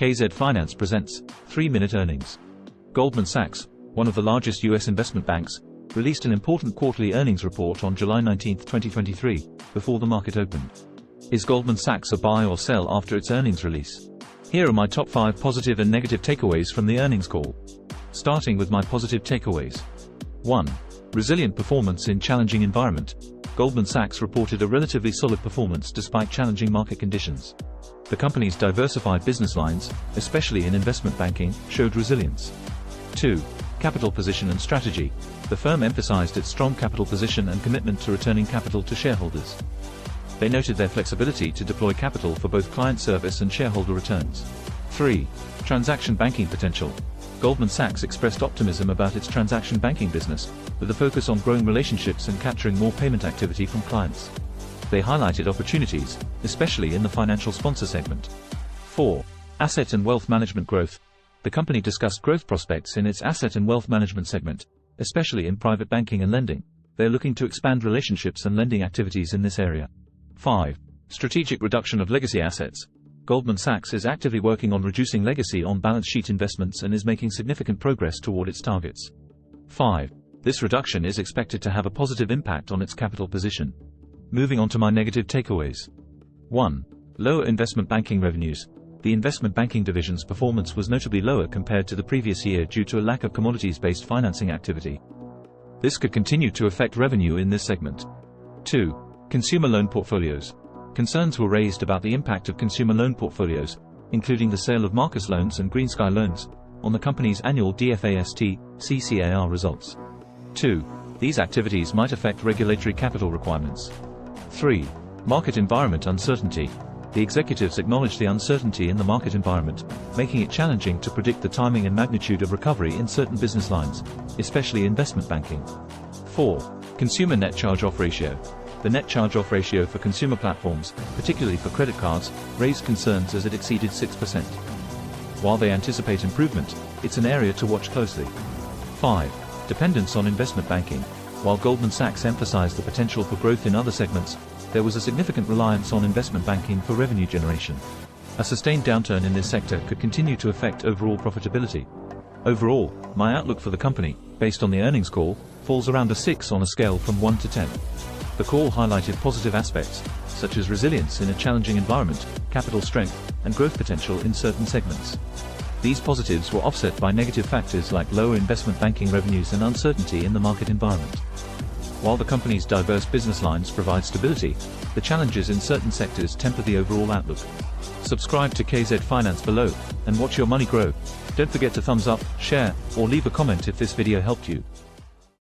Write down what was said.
KZFinance presents 3-Minute Earnings. Goldman Sachs, one of the largest U.S. investment banks, released an important quarterly earnings report on July 19, 2023, before the market opened. Is Goldman Sachs a buy or sell after its earnings release? Here are my top 5 positive and negative takeaways from the earnings call. Starting with my positive takeaways. 1. Resilient performance in challenging environment. Goldman Sachs reported a relatively solid performance despite challenging market conditions. The company's diversified business lines, especially in investment banking, showed resilience. 2. Capital position and strategy. The firm emphasized its strong capital position and commitment to returning capital to shareholders. They noted their flexibility to deploy capital for both client service and shareholder returns. 3. Transaction banking potential. Goldman Sachs expressed optimism about its transaction banking business, with a focus on growing relationships and capturing more payment activity from clients. They highlighted opportunities, especially in the financial sponsor segment. 4. Asset and wealth management growth. The company discussed growth prospects in its asset and wealth management segment, especially in private banking and lending. They are looking to expand relationships and lending activities in this area. 5. Strategic reduction of legacy assets. Goldman Sachs is actively working on reducing legacy on-balance sheet investments and is making significant progress toward its targets. 5. This reduction is expected to have a positive impact on its capital position. Moving on to my negative takeaways. 1. Lower investment banking revenues. The investment banking division's performance was notably lower compared to the previous year due to a lack of commodities-based financing activity. This could continue to affect revenue in this segment. 2. Consumer loan portfolios. Concerns were raised about the impact of consumer loan portfolios, including the sale of Marcus loans and GreenSky loans, on the company's annual DFAST/CCAR results. 2. These activities might affect regulatory capital requirements. 3. Market environment uncertainty. The executives acknowledged the uncertainty in the market environment, making it challenging to predict the timing and magnitude of recovery in certain business lines, especially investment banking. 4. Consumer net charge-off ratio. The net charge-off ratio for consumer platforms, particularly for credit cards, raised concerns as it exceeded 6%. While they anticipate improvement, it's an area to watch closely. 5. Dependence on investment banking. While Goldman Sachs emphasized the potential for growth in other segments, there was a significant reliance on investment banking for revenue generation. A sustained downturn in this sector could continue to affect overall profitability. Overall, my outlook for the company, based on the earnings call, falls around a 6 on a scale from 1 to 10. The call highlighted positive aspects, such as resilience in a challenging environment, capital strength, and growth potential in certain segments. These positives were offset by negative factors like lower investment banking revenues and uncertainty in the market environment. While the company's diverse business lines provide stability, the challenges in certain sectors temper the overall outlook. Subscribe to KZFinance below, and watch your money grow. Don't forget to thumbs up, share, or leave a comment if this video helped you.